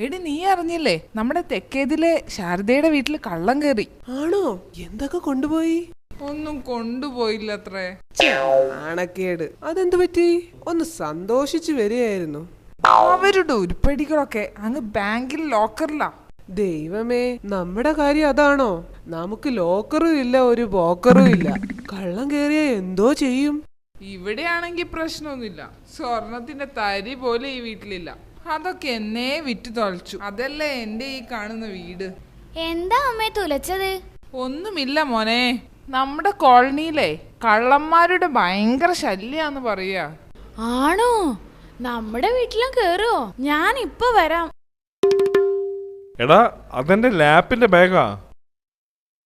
എടി നീ അറിഞ്ഞില്ലേ, നമ്മുടെ തെക്കേതിലെ ശാരദയുടെ വീട്ടിൽ കള്ളം കയറി. ആണോ? എന്തൊക്കെ കൊണ്ടുപോയി? ഒന്നും കൊണ്ടുപോയില്ല അത്രേ. ആണക്കേട്. അതെന്ത് പറ്റി? ഒന്ന് സന്തോഷിച്ചു വരികയായിരുന്നു. അവരുടെ ഉരുപ്പടികളൊക്കെ അങ്ങ് ബാങ്കിൽ ലോക്കറിലാ. ദൈവമേ, നമ്മുടെ കാര്യം അതാണോ? നമുക്ക് ലോക്കറും ഇല്ല, ഒരു ബോക്കറും ഇല്ല. കള്ളം കേറിയ എന്തോ ചെയ്യും? ഇവിടെയാണെങ്കി പ്രശ്നമൊന്നുമില്ല. സ്വർണത്തിന്റെ തരി പോലെ ഈ വീട്ടിലില്ല. അതൊക്കെ എന്നെ വിറ്റ് തൊലച്ചു. അതല്ലേ എന്റെ ഈ കാണുന്ന വീട്. എന്താ അമ്മേ തുലച്ചത്? ഒന്നുമില്ല മോനെ, നമ്മുടെ കോളനിയിലെ കള്ളന്മാരുടെ ഭയങ്കര ശല്യാന്ന് പറയാ. ആണോ? നമ്മുടെ വീട്ടിലും കേറുവോ? ഞാൻ ഇപ്പൊ വരാം. എടാ, അതെന്റെ ലാപ്പിന്റെ ബാഗാ.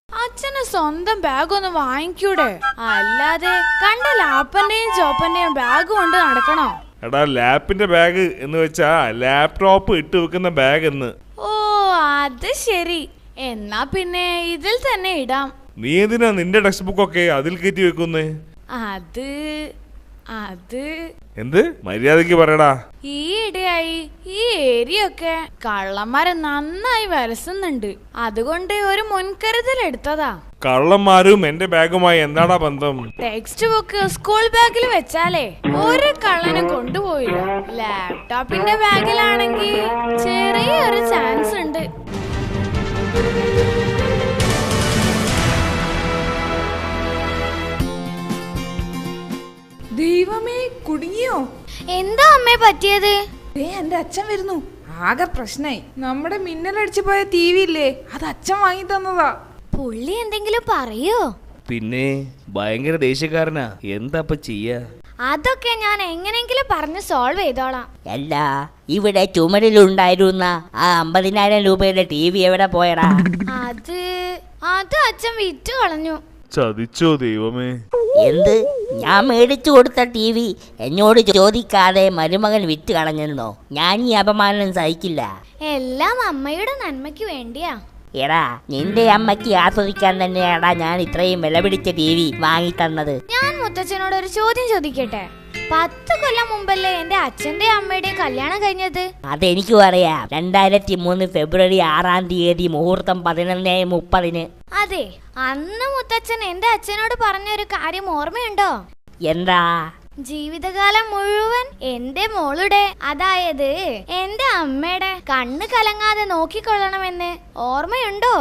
അച്ഛന് സ്വന്തം ബാഗ് ഒന്ന് വാങ്ങിക്കൂടെ? അല്ലാതെ കണ്ട ലാപ്പന്റെയും ചോപ്പന്റെയും ബാഗ് കൊണ്ട് നടക്കണോ? എടാ, ലാപ്പിന്റെ ബാഗ് എന്ന് വെച്ചാ ലാപ്ടോപ്പ് ഇട്ട് വെക്കുന്ന ബാഗ് എന്ന്. ഓ, അത് ശരി. എന്നാ പിന്നെ ഇതിൽ തന്നെ ഇടാം. നീ എന്തിനാ നിന്റെ ടെക്സ്റ്റ് ബുക്കൊക്കെ അതിൽ കയറ്റി വെക്കുന്നേ? അത് എന്ത്? മര്യാദക്ക് പറയടാ. ഈ ഇടയായി ഈ ഏരിയ ഒക്കെ കള്ളന്മാരെ നന്നായി വരസുന്നുണ്ട്. അതുകൊണ്ട് ഒരു മുൻകരുതൽ എടുത്തതാ. കള്ളന്മാരും എന്റെ ബാഗുമായി എന്താടാ ബന്ധം? ടെക്സ്റ്റ് ബുക്ക് സ്കൂൾ ബാഗിൽ വെച്ചാലേ ഒരു കള്ളനും കൊണ്ടുപോയില്ല. ലാപ്ടോപ്പിന്റെ ബാഗിലാണെങ്കിൽ ചെറിയൊരു ചാൻസ് ഉണ്ട്. ദൈവമേ, കുടുങ്ങിയോ? എന്താ അമ്മേ പറ്റിയത്? എന്റെ അച്ഛൻ വരുന്നു. ആകെ പ്രശ്നായി. നമ്മുടെ മിന്നലടിച്ചു പോയ ടി വി ഇല്ലേ, അത് അച്ഛൻ വാങ്ങി തന്നതാ. പുള്ളി എന്തെങ്കിലും പറയോ? പിന്നെ ഭയങ്കര ദേഷ്യക്കാരനാ. എന്താ ചെയ്യാ? അതൊക്കെ ഞാൻ എങ്ങനെങ്കിലും പറഞ്ഞ് സോൾവ് ചെയ്തോളാം. അല്ല, ഇവിടെ ചുമരിലുണ്ടായിരുന്ന ആ 50,000 രൂപയുടെ ടി വി എവിടെ പോയടാ? അത് അച്ഛൻ വിറ്റ് കളഞ്ഞു. ചതിച്ചോ ദൈവമേ? എന്ത്? ഞാൻ മേടിച്ചു കൊടുത്ത ടി വി എന്നോട് ചോദിക്കാതെ മരുമകൻ വിറ്റ് കളഞ്ഞെന്നോ? ഞാൻ ഈ അപമാനം സഹിക്കില്ല. എല്ലാം അമ്മയുടെ നന്മയ്ക്ക് വേണ്ടിയാ. എടാ, നിന്റെ അമ്മയ്ക്ക് ആസ്വദിക്കാൻ തന്നെയാടാ ഞാൻ ഇത്രയും വില പിടിച്ച ടി വി വാങ്ങി തന്നത്. ഞാൻ മുത്തച്ഛനോട് ഒരു ചോദ്യം ചോദിക്കട്ടെ? 10 കൊല്ലം മുമ്പല്ലേ എന്റെ അച്ഛന്റെ അമ്മയുടെയും കല്യാണം കഴിഞ്ഞത്? അതെനിക്കും അറിയാം. 2003 ഫെബ്രുവരി 6-ാം തീയതി, മുഹൂർത്തം 11:30. അതെ, അന്ന് മുത്തച്ഛൻ എന്റെ അച്ഛനോട് പറഞ്ഞൊരു കാര്യം ഓർമ്മയുണ്ടോ? എന്താ? ജീവിതകാലം മുഴുവൻ എന്റെ മോളുടെ, അതായത് എന്റെ അമ്മയുടെ കണ്ണ് കലങ്ങാതെ നോക്കിക്കൊള്ളണമെന്ന് ഓർമ്മയുണ്ടോ?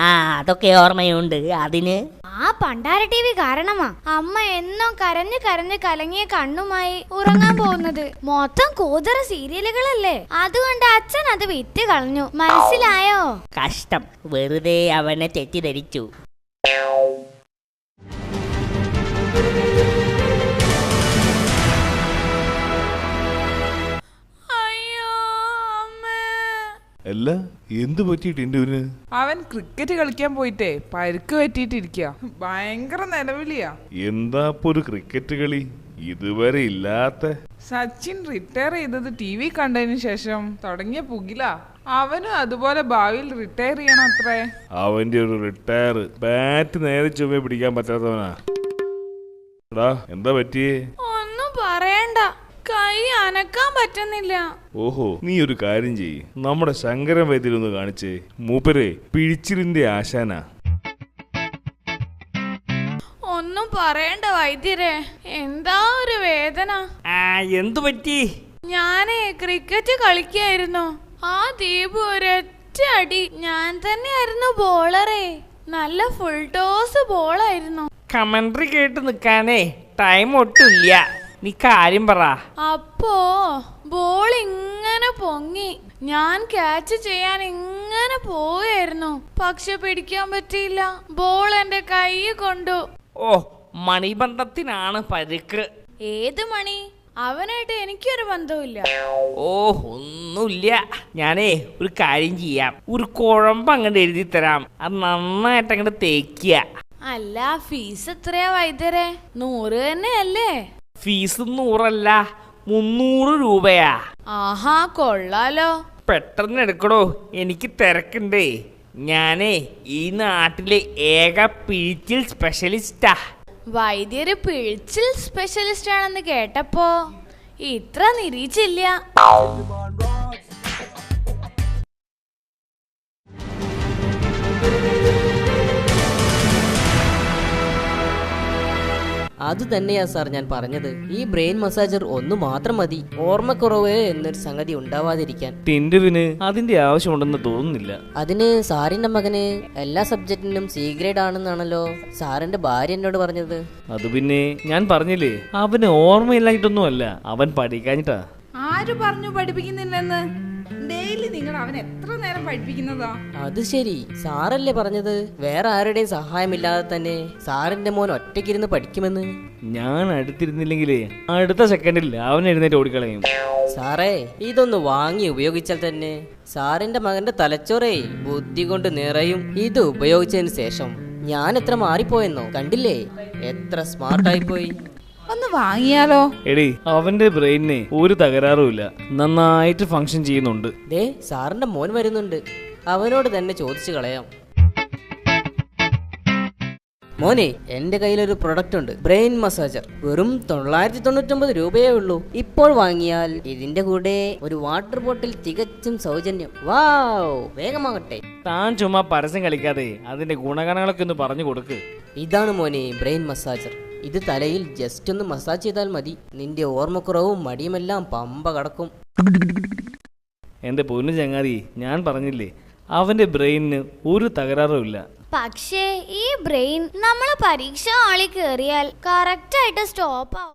ആ, അതൊക്കെ ഓർമ്മയുണ്ട്. അതിന് ആ പണ്ടാര ടി വി കാരണമാ അമ്മ എന്നും കരഞ്ഞു കരഞ്ഞു കലങ്ങിയ കണ്ണുമായി ഉറങ്ങാൻ പോകുന്നത്. മൊത്തം കൂതറ സീരിയലുകളല്ലേ. അതുകൊണ്ട് അച്ഛൻ അത് വിറ്റ് കളഞ്ഞു. മനസ്സിലായോ? കഷ്ടം. വെറുതെ അവനെ തെറ്റിദ്ധരിച്ചു. അല്ല, എന്ത് പറ്റി ടിന്റുവിന്? അവൻ ക്രിക്കറ്റ് കളിക്കാൻ പോയിട്ടേ പരുക്ക് പറ്റിയിട്ടിരിക്കുക. ഭയങ്കര നിലവിളിയാ. എന്താ ഒരു ക്രിക്കറ്റ് കളി? ഇതുവരെ ഇല്ലാത്ത. സച്ചിൻ റിട്ടയർ ചെയ്തത് ടി വി കണ്ടതിന് ശേഷം തുടങ്ങിയ പുകില. അവനും അതുപോലെ ഭാവിയിൽ റിട്ടയർ ചെയ്യണം അത്രേ. അവന്റെ ഒരു റിട്ടയർ. ബാറ്റ് നേരെ ചുമ പിടിക്കാൻ പറ്റാത്തവനാ. എടാ, എന്താ പറ്റിയേ? ഒന്നും പറയണ്ട, കൈ അനക്കാൻ പറ്റുന്നില്ല. ഓഹോ, നീ ഒരു കാര്യം ചെയ്യ്. നമ്മുടെ ശങ്കരൻ വൈദ്യരൊന്ന് കാണിച്ചേ. മൂപ്പരെ പിഴിച്ചിലിന്റെ ആശാനാ. ഒന്നും പറയണ്ട വൈദ്യരെ, എന്താ ഒരു വേദന. എന്തു പറ്റി? ഞാനേ ക്രിക്കറ്റ് കളിക്കായിരുന്നു. ആ ദീപ് ഒരൊറ്റ അടി. ഞാൻ തന്നെയായിരുന്നു ബോളറേ. നല്ല ഫുൾ ടോസ് ബോളായിരുന്നു. കമന്ററി കേട്ട് നിക്കാനേ ടൈം ഒട്ടുമില്ല. നീ കാര്യം പറ. അപ്പോ ബോൾ ഇങ്ങനെ പൊങ്ങി. ഞാൻ ക്യാച്ച് ചെയ്യാൻ ഇങ്ങനെ പോവുകയായിരുന്നു. പക്ഷെ പിടിക്കാൻ പറ്റിയില്ല. ബോൾ എന്റെ കൈ കൊണ്ടു. ഓ, മണിബന്ധത്തിനാണ് പരിക്ക്. ഏത് മണി? അവനായിട്ട് എനിക്കൊരു ബന്ധവുമില്ല. ഓ, ഒന്നുമില്ല. ഞാനേ ഒരു കാര്യം ചെയ്യാം. ഒരു കുഴമ്പ് അങ്ങോട്ട് എഴുതി തരാം. അത് നന്നായിട്ട് അങ്ങോട്ട് തേക്കുക. അല്ല, ഫീസ് എത്രയാ വൈദ്യരെ? 100 തന്നെയല്ലേ? ഫീസ് 100 300 രൂപയാ. ആഹാ, കൊള്ളാലോ. പെട്ടെന്ന് എടുക്കടോ, എനിക്ക് തിരക്കുണ്ടേ. ഞാനേ ഈ നാട്ടിലെ ഏക പിഴിച്ചിൽ സ്പെഷ്യലിസ്റ്റാ. വൈദ്യര് പിഴിച്ചിൽ സ്പെഷ്യലിസ്റ്റ് ആണെന്ന് കേട്ടപ്പോ ഇത്ര നിരീച്ചില്ല. അത് തന്നെയാ സാർ ഞാൻ പറഞ്ഞത്. ഈ ബ്രെയിൻ മസാജർ ഒന്ന് മാത്രം മതി, ഓർമ്മക്കുറവ് എന്നൊരു സംഗതി ഉണ്ടാവാതിരിക്കാൻ. ടിൻഡുവിന് അതിന്റെ ആവശ്യമുണ്ടെന്ന് തോന്നുന്നില്ല. അതിന് സാറിന്റെ മകന് എല്ലാ സബ്ജക്റ്റിനും സി ഗ്രേഡ് ആണെന്നാണല്ലോ സാറിന്റെ ഭാര്യ എന്നോട് പറഞ്ഞത്. അത് പിന്നെ ഞാൻ പറഞ്ഞില്ലേ, അവന് ഓർമ്മയില്ലായിട്ടൊന്നുമല്ല, അവൻ പഠിക്കാഞ്ഞിട്ടാ. ആര് പറഞ്ഞു പഠിപ്പിക്കുന്നില്ലെന്ന്? ഡെയിലി നിങ്ങൾ അവൻ എത്ര നേരം പഠിപ്പിക്കുന്നതാ? അത് ശരി, സാറല്ലേ പറഞ്ഞത് വേറെ ആരുടെയും സഹായമില്ലാതെ തന്നെ സാറിന്റെ മോൻ ഒറ്റയ്ക്കിരുന്ന് പഠിക്കുമെന്ന്. ഞാൻ അടുത്തിരുന്നില്ലെങ്കിലേ അടുത്ത സെക്കൻഡിൽ അവൻ എഴുന്നേറ്റ് ഓടിക്കളയും. സാറേ, ഇതൊന്ന് വാങ്ങി ഉപയോഗിച്ചാൽ തന്നെ സാറിന്റെ മകന്റെ തലച്ചോറേ ബുദ്ധി കൊണ്ട് നിറയും. ഇത് ഉപയോഗിച്ചതിന് ശേഷം ഞാൻ എത്ര മാറിപ്പോയെന്നോ കണ്ടില്ലേ, എത്ര സ്മാർട്ടായി പോയി. ഒന്ന് വാങ്ങിയാലോ? എടി, അവന്റെ ബ്രെയിനിന് ഒരു തകരാറുമില്ല, നന്നായിട്ട് ഫങ്ഷൻ ചെയ്യുന്നുണ്ട്. ദേ സാറിന്റെ മോൻ വരുന്നുണ്ട്, അവനോട് തന്നെ ചോദിച്ചു കളയാം. മോനെ, എന്റെ കയ്യിലൊരു പ്രൊഡക്റ്റ് ഉണ്ട്, ബ്രെയിൻ മസാജർ. വെറും 999 രൂപയേ ഉള്ളൂ. ഇപ്പോൾ വാങ്ങിയാൽ ഇതിന്റെ കൂടെ ഒരു വാട്ടർ ബോട്ടിൽ തികച്ചും സൗജന്യം. വാവ്, വേഗമാകട്ടെ. താൻ ചുമ്മാ പരസ്യം കളിക്കാതെ അതിന്റെ ഗുണഗണങ്ങളൊക്കെ ഒന്ന് പറഞ്ഞു കൊടുക്ക്. ഇതാണ് മോനെ ബ്രെയിൻ മസാജർ. ഇത് തലയിൽ ജസ്റ്റ് ഒന്ന് മസാജ് ചെയ്താൽ മതി, നിന്റെ ഓർമ്മക്കുറവും മടിയുമെല്ലാം പമ്പ കടക്കും. എന്റെ പൊന്നു ചങ്ങാതി, ഞാൻ പറഞ്ഞില്ലേ അവന്റെ ബ്രെയിനിന് ഒരു തകരാറുമില്ല. പക്ഷേ ഈ ബ്രെയിൻ നമ്മളെ പരീക്ഷ ഹാളിൽ കയറിയാൽ കറക്റ്റ് ആയിട്ട് സ്റ്റോപ്പ് ആവും.